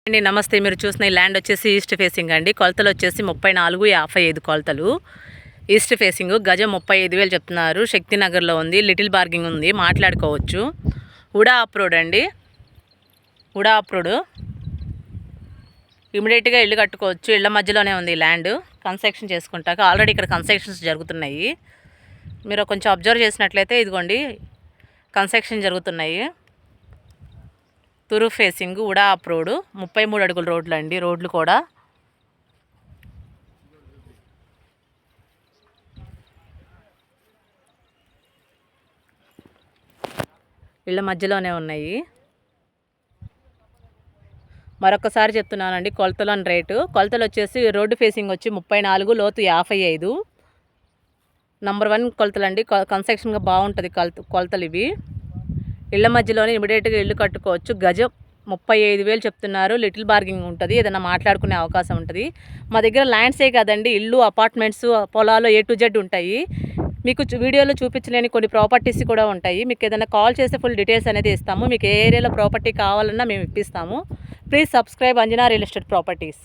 అండి నమస్తే. మీరు చూసిన ఈ ల్యాండ్ వచ్చేసి ఈస్ట్ ఫేసింగ్ అండి. కొలతలు వచ్చేసి 34,55 కొలతలు. ఈస్ట్ ఫేసింగ్ గజం 35,000 చెప్తున్నారు. శక్తినగర్లో ఉంది. లిటిల్ బార్గింగ్ ఉంది, మాట్లాడుకోవచ్చు. ఉడా అప్రోడ్ అండి, ఉడా అప్రోడ్. ఇమీడియట్గా ఇల్లు కట్టుకోవచ్చు. ఇళ్ళ మధ్యలోనే ఉంది ల్యాండ్. కన్స్ట్రక్షన్ చేసుకుంటాక ఆల్రెడీ ఇక్కడ కన్స్ట్రక్షన్స్ జరుగుతున్నాయి. మీరు కొంచెం అబ్జర్వ్ చేసినట్లయితే ఇదిగోండి కన్స్ట్రక్షన్ జరుగుతున్నాయి. తూర్పు ఫేసింగ్ ఉడా అప్ రోడ్, 33 అడుగుల రోడ్లు అండి. రోడ్లు కూడా ఇళ్ళ మధ్యలోనే ఉన్నాయి. మరొకసారి చెప్తున్నానండి కొలతలోని రేటు. కొలతలు వచ్చేసి రోడ్డు ఫేసింగ్ వచ్చి 34, లోతు 55. నంబర్ 1 కొలతలు అండి. కన్స్ట్రక్షన్గా బాగుంటుంది కొలతలు ఇవి. ఇళ్ళ మధ్యలోనే ఇమీడియట్గా ఇల్లు కట్టుకోవచ్చు. గజం 35,000 చెప్తున్నారు. లిటిల్ బార్గింగ్ ఉంటుంది, ఏదైనా మాట్లాడుకునే అవకాశం ఉంటుంది. మా దగ్గర ల్యాండ్సే కాదండి, ఇల్లు, అపార్ట్మెంట్స్, పొలాలు A to Z ఉంటాయి. మీకు వీడియోలో చూపించలేని కొన్ని ప్రాపర్టీస్ కూడా ఉంటాయి. మీకు ఏదైనా కాల్ చేస్తే ఫుల్ డీటెయిల్స్ అనేది ఇస్తాము. మీకు ఏ ఏరియాలో ప్రాపర్టీ కావాలన్నా మేము ఇప్పిస్తాము. Please subscribe Anjana real estate properties.